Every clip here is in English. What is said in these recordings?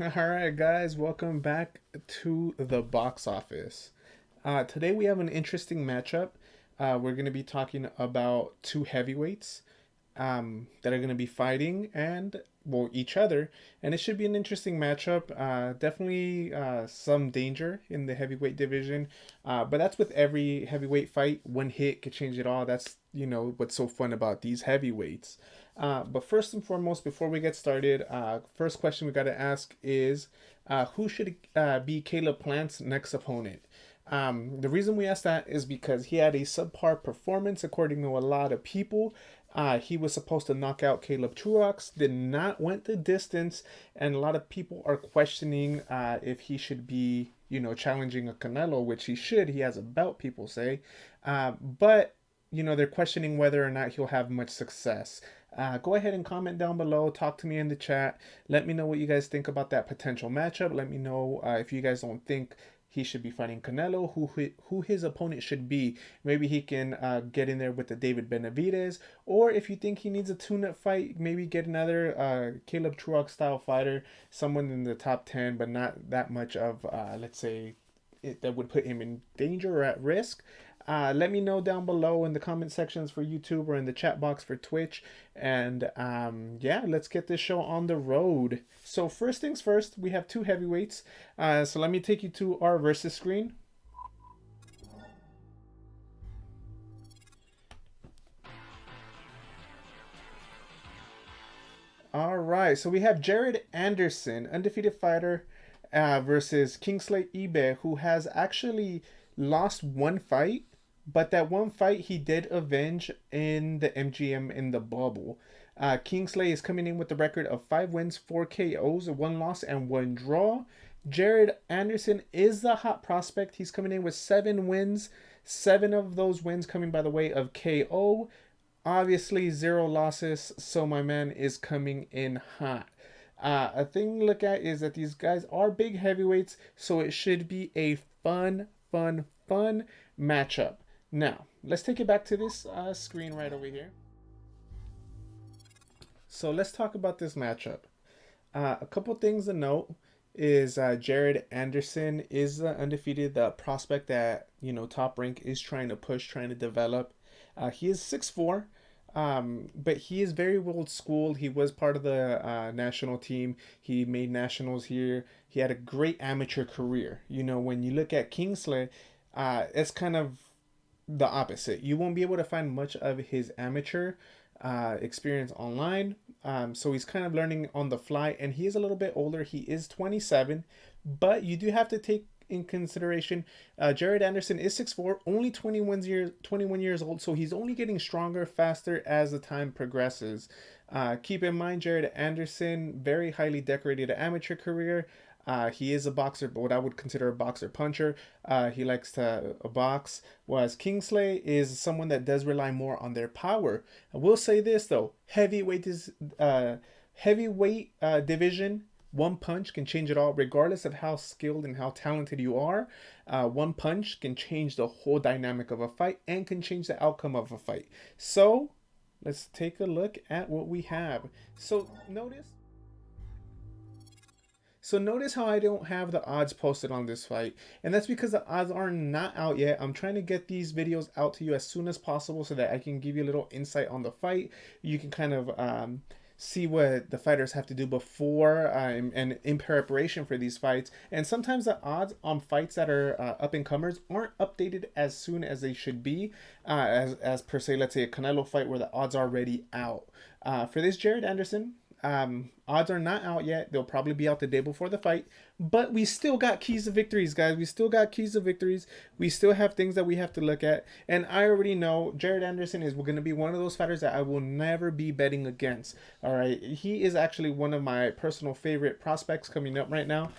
All right, guys, welcome back to the box office. Today we have an interesting matchup. We're going to be talking about two heavyweights that are going to be fighting and, well, each other. And it should be an interesting matchup. Definitely some danger in the heavyweight division. But that's with every heavyweight fight. One hit could change it all. That's, what's so fun about these heavyweights. But first and foremost, before we get started, first question we got to ask is who should be Caleb Plant's next opponent? The reason we asked that is because he had a subpar performance, according to a lot of people. He was supposed to knock out Caleb Truax, did not went the distance, and a lot of people are questioning if he should be, challenging a Canelo, which he should. He has a belt, people say, but they're questioning whether or not he'll have much success. Go ahead and comment down below. Talk to me in the chat. Let me know what you guys think about that potential matchup. Let me know if you guys don't think he should be fighting Canelo, who his opponent should be. Maybe he can get in there with the David Benavidez, or if you think he needs a tune-up fight, maybe get another Caleb Truax style fighter, someone in the top 10, but not that much of, let's say, that would put him in danger or at risk. Let me know down below in the comment sections for YouTube or in the chat box for Twitch. And yeah, let's get this show on the road. So first things first, we have two heavyweights. So let me take you to our versus screen. All right, so we have Jared Anderson, undefeated fighter, versus Kingsley Ibeh, who has actually lost one fight, but that one fight he did avenge in the MGM in the bubble. Kingsley is coming in with the record of 5 wins, 4 KOs, 1 loss, and 1 draw. Jared Anderson is the hot prospect. He's coming in with 7 wins, 7 of those wins coming by the way of KO. Obviously, 0 losses, so my man is coming in hot. A thing to look at is that these guys are big heavyweights, so it should be a fun matchup. Now, let's take it back to this screen right over here. So let's talk about this matchup. A couple things to note is Jared Anderson is the undefeated prospect that Top Rank is trying to push, trying to develop. He is 6'4", but he is very old school. He was part of the national team. He made nationals here. He had a great amateur career. When you look at Kingsley, it's kind of the opposite. You won't be able to find much of his amateur experience online. So he's kind of learning on the fly, and he is a little bit older. He is 27, but you do have to take in consideration Jared Anderson is 6'4", only 21 years old, so he's only getting stronger, faster as the time progresses. Keep in mind, Jared Anderson, very highly decorated amateur career. He is a boxer, but what I would consider a boxer puncher. He likes to box, whereas Kingsley is someone that does rely more on their power. I will say this though: heavyweight division. One punch can change it all, regardless of how skilled and how talented you are. One punch can change the whole dynamic of a fight and can change the outcome of a fight. So let's take a look at what we have. So notice how I don't have the odds posted on this fight, and that's because the odds are not out yet. I'm trying to get these videos out to you as soon as possible so that I can give you a little insight on the fight. You can kind of see what the fighters have to do before and in preparation for these fights. And sometimes the odds on fights that are up and comers aren't updated as soon as they should be, as per se, let's say a Canelo fight where the odds are already out. For this Jared Anderson, odds are not out yet. They'll probably be out the day before the fight, but we still got keys to victories, guys. We still got keys to victories. We still have things that we have to look at, and I already know Jared Anderson is going to be one of those fighters that I will never be betting against. All right, he is actually one of my personal favorite prospects coming up right now.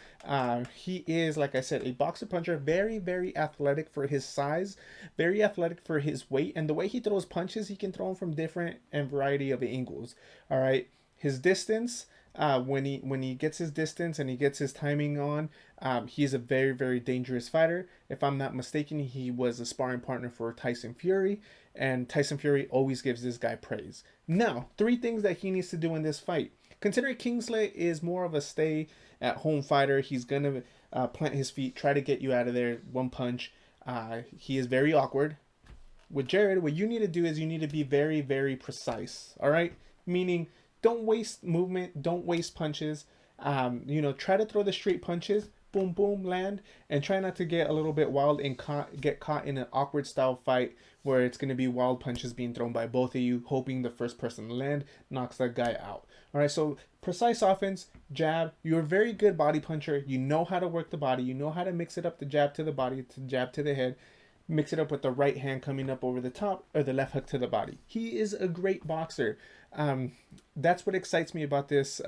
He is, like I said, a boxer puncher, very athletic for his size, very athletic for his weight, and the way he throws punches, he can throw them from different and variety of angles. All right. His distance, when he gets his distance and he gets his timing on, he's a very dangerous fighter. If I'm not mistaken, he was a sparring partner for Tyson Fury, and Tyson Fury always gives this guy praise. Now, 3 things that he needs to do in this fight. Considering Kingsley is more of a stay at home fighter, he's going to plant his feet, try to get you out of there one punch. He is very awkward. With Jared, what you need to do is you need to be very, very precise. All right, meaning don't waste movement, don't waste punches. Try to throw the straight punches, boom, boom, land, and try not to get a little bit wild and get caught in an awkward style fight where it's going to be wild punches being thrown by both of you, hoping the first person to land knocks that guy out. All right, so precise offense, jab. You're a very good body puncher. You know how to work the body. You know how to mix it up, the jab to the body, to jab to the head. Mix it up with the right hand coming up over the top or the left hook to the body. He is a great boxer. That's what excites me about this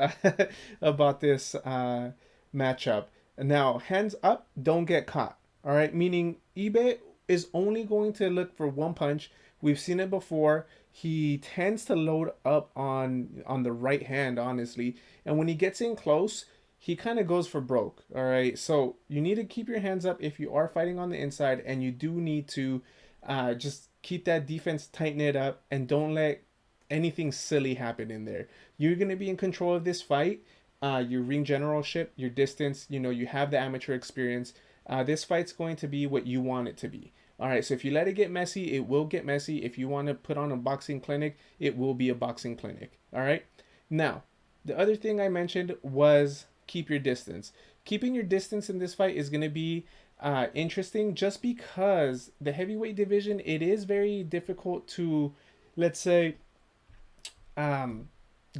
matchup. Now, hands up, don't get caught. All right, meaning Ibeh is only going to look for one punch. We've seen it before. He tends to load up on the right hand, honestly, and when he gets in close, he kind of goes for broke. All right, so you need to keep your hands up if you are fighting on the inside, and you do need to just keep that defense, tighten it up, and don't let anything silly happen in there. You're going to be in control of this fight. Your ring generalship, your distance, you have the amateur experience. This fight's going to be what you want it to be. All right, so if you let it get messy, it will get messy. If you want to put on a boxing clinic, it will be a boxing clinic. All right, now, the other thing I mentioned was keep your distance. Keeping your distance in this fight is going to be interesting just because the heavyweight division, it is very difficult to, let's say,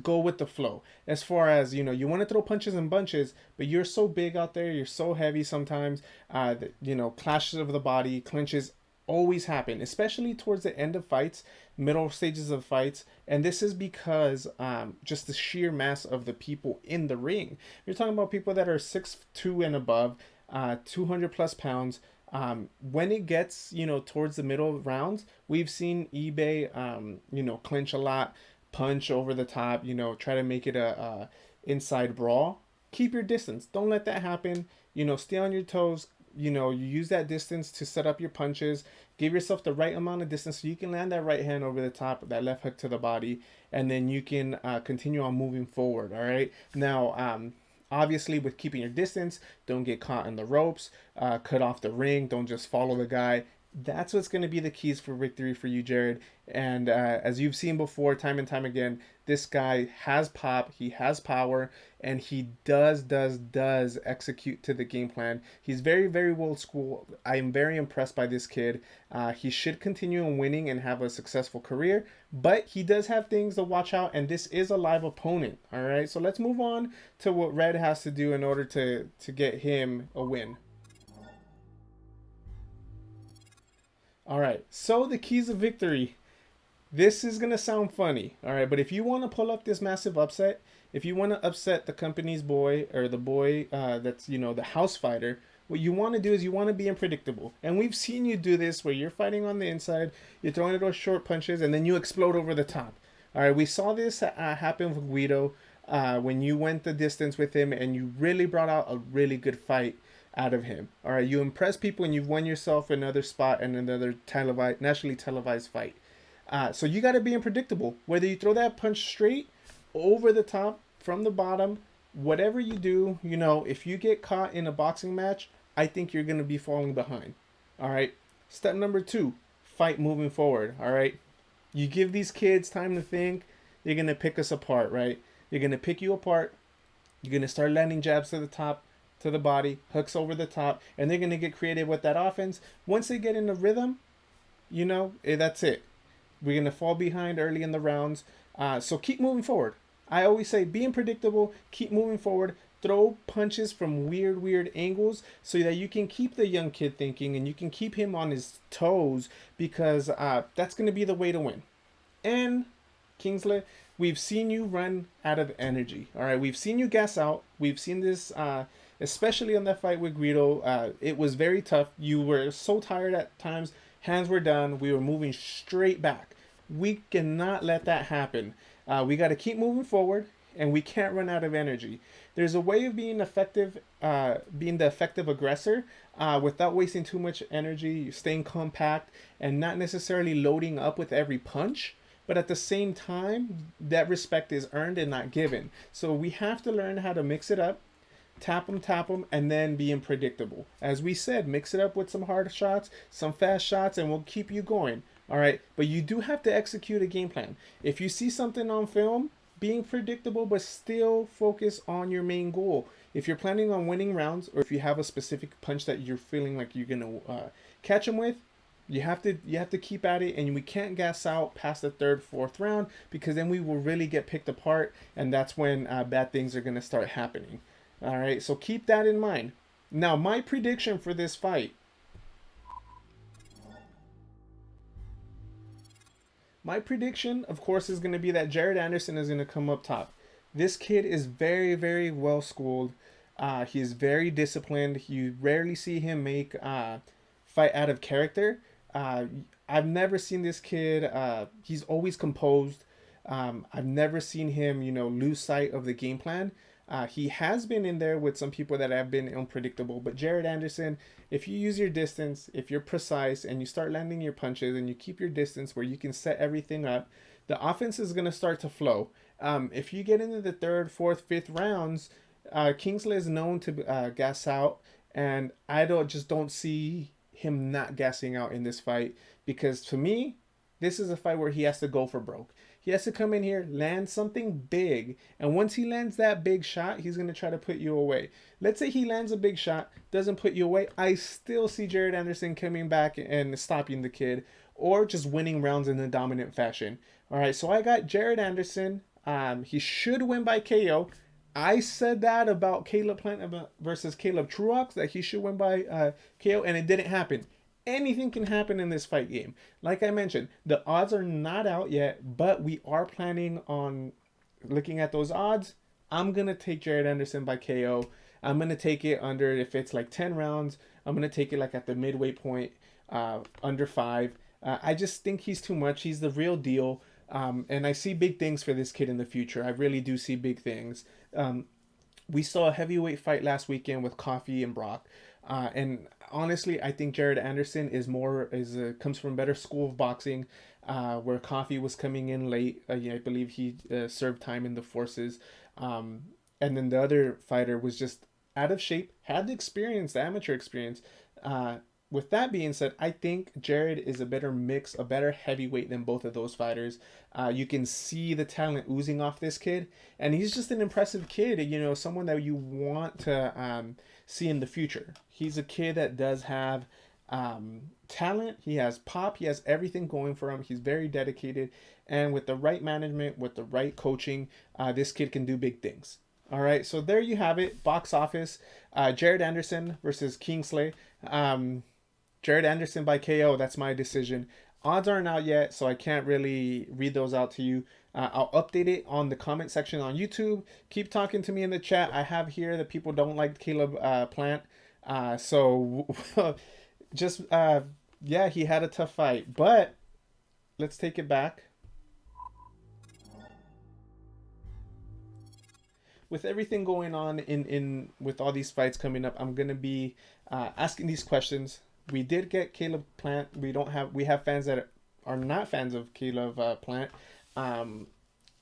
go with the flow. As far as, you want to throw punches and bunches, but you're so big out there, you're so heavy sometimes, clashes of the body, clinches always happen, especially towards the end of fights, middle stages of fights. And this is because just the sheer mass of the people in the ring. You're talking about people that are 6'2" and above, 200 plus pounds. When it gets, towards the middle rounds, we've seen Ibeh, clinch a lot, punch over the top, try to make it a inside brawl. Keep your distance. Don't let that happen. Stay on your toes. You use that distance to set up your punches. Give yourself the right amount of distance so you can land that right hand over the top, that left hook to the body, and then you can continue on moving forward. All right. Now, obviously, with keeping your distance, don't get caught in the ropes. Cut off the ring. Don't just follow the guy. That's what's going to be the keys for victory for you, Jared. And as you've seen before, time and time again, this guy has pop, he has power, and he does execute to the game plan. He's very, very old school. I am very impressed by this kid. He should continue on winning and have a successful career, but he does have things to watch out, and this is a live opponent. All right, so let's move on to what Red has to do in order to get him a win. All right, so the keys of victory. This is going to sound funny, all right? But if you want to pull up this massive upset, if you want to upset the company's boy or the boy that's, the house fighter, what you want to do is you want to be unpredictable. And we've seen you do this where you're fighting on the inside, you're throwing those short punches, and then you explode over the top. All right, we saw this happen with Guido when you went the distance with him and you really brought out a really good fight out of him. All right, you impress people and you've won yourself another spot and another nationally televised fight. So you got to be unpredictable. Whether you throw that punch straight, over the top, from the bottom, whatever you do, if you get caught in a boxing match, I think you're going to be falling behind. All right. Step number 2, fight moving forward. All right. You give these kids time to think. They're going to pick us apart, right? They're going to pick you apart. You're going to start landing jabs to the top, to the body, hooks over the top, and they're going to get creative with that offense. Once they get in the rhythm, that's it. We're going to fall behind early in the rounds. So keep moving forward. I always say be unpredictable, keep moving forward, throw punches from weird angles so that you can keep the young kid thinking and you can keep him on his toes because that's going to be the way to win. And Kingsley, we've seen you run out of energy. All right, we've seen you gas out. We've seen this, especially on that fight with Guido. It was very tough. You were so tired at times. Hands were done. We were moving straight back. We cannot let that happen. We got to keep moving forward, and we can't run out of energy. There's a way of being effective, being the effective aggressor without wasting too much energy, staying compact, and not necessarily loading up with every punch. but at the same time, that respect is earned and not given. So we have to learn how to mix it up, tap them, and then being predictable. As we said, mix it up with some hard shots, some fast shots, and we'll keep you going. All right, but you do have to execute a game plan. If you see something on film, being predictable, but still focus on your main goal. If you're planning on winning rounds, or if you have a specific punch that you're feeling like you're gonna catch them with, you have to keep at it, and we can't gas out past the third, fourth round because then we will really get picked apart, and that's when bad things are gonna start happening. All right, so keep that in mind. Now, my prediction for this fight. My prediction, of course, is going to be that Jared Anderson is going to come up top. This kid is very, very well schooled. He is very disciplined. You rarely see him make fight out of character. Uh, I've never seen this kid. He's always composed. I've never seen him, lose sight of the game plan. He has been in there with some people that have been unpredictable, but Jared Anderson, if you use your distance, if you're precise and you start landing your punches and you keep your distance where you can set everything up, the offense is going to start to flow. If you get into the third, fourth, fifth rounds, Kingsley is known to gas out, and I don't see him not gassing out in this fight because to me, this is a fight where he has to go for broke. He has to come in here, land something big, and once he lands that big shot, he's going to try to put you away. Let's say he lands a big shot, doesn't put you away. I still see Jared Anderson coming back and stopping the kid or just winning rounds in a dominant fashion. All right, so I got Jared Anderson. He should win by KO. I said that about Caleb Plant versus Caleb Truax, that he should win by KO, and it didn't happen. Anything can happen in this fight game. Like I mentioned, the odds are not out yet, but we are planning on looking at those odds. I'm going to take Jared Anderson by KO. I'm going to take it under, if it's like 10 rounds, I'm going to take it like at the midway point, under 5. I just think he's too much. He's the real deal. And I see big things for this kid in the future. I really do see big things. We saw a heavyweight fight last weekend with Coffee and Brock. And honestly, I think Jared Anderson comes from a better school of boxing, where Coffee was coming in late. I believe he served time in the forces, and then the other fighter was just out of shape, had the experience, the amateur experience. With that being said, I think Jared is a better mix, a better heavyweight than both of those fighters. You can see the talent oozing off this kid, and he's just an impressive kid. Someone that you want to see in the future. He's a kid that does have talent. He has pop. He has everything going for him. He's very dedicated, and with the right management, with the right coaching, this kid can do big things. All right, so there you have it. Box office. Jared Anderson versus Kingsley. Jared Anderson by KO. That's my decision. Odds aren't out yet, so I can't really read those out to you. I'll update it on the comment section on YouTube. Keep talking to me in the chat. I have here that people don't like Caleb Plant. So just, yeah, he had a tough fight. But let's take it back. With everything going on in with all these fights coming up, I'm going to be asking these questions. We did get Caleb Plant. We have fans that are not fans of Caleb Plant.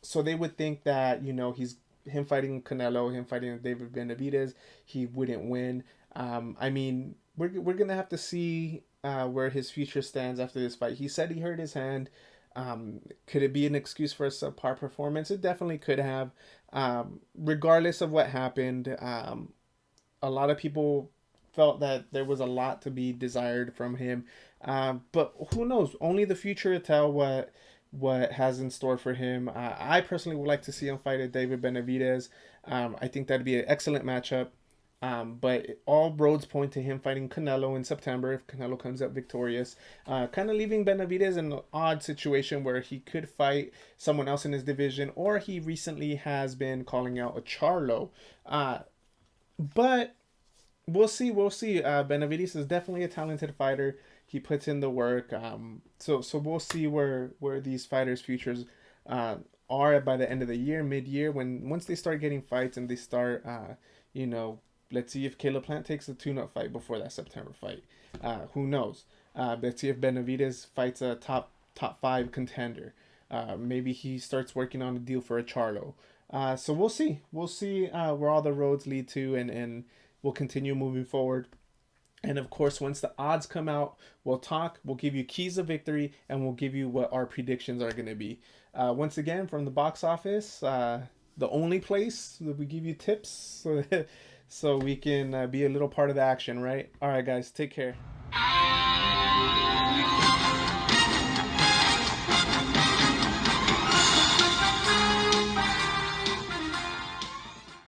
So they would think that he's him fighting Canelo, him fighting David Benavidez, he wouldn't win. I mean, we're gonna have to see where his future stands after this fight. He said he hurt his hand. Could it be an excuse for a subpar performance? It definitely could have. Regardless of what happened, a lot of people felt that there was a lot to be desired from him. But who knows? Only the future will tell what has in store for him. I personally would like to see him fight at David Benavidez. I think that'd be an excellent matchup. But all roads point to him fighting Canelo in September if Canelo comes out victorious. Kind of leaving Benavidez in an odd situation where he could fight someone else in his division, or he recently has been calling out a Charlo. But we'll see. We'll see. Benavidez is definitely a talented fighter. He puts in the work. So we'll see where these fighters' futures are by the end of the year, mid-year, once they start getting fights and they start, let's see if Caleb Plant takes a tune-up fight before that September fight. Who knows? Let's see if Benavidez fights a top 5 contender. Maybe he starts working on a deal for a Charlo. So we'll see. We'll see where all the roads lead to, and we'll continue moving forward. And of course, once the odds come out, we'll talk, we'll give you keys of victory, and we'll give you what our predictions are going to be. Once again, from the box office, the only place that we give you tips so we can be a little part of the action, right? All right, guys, take care.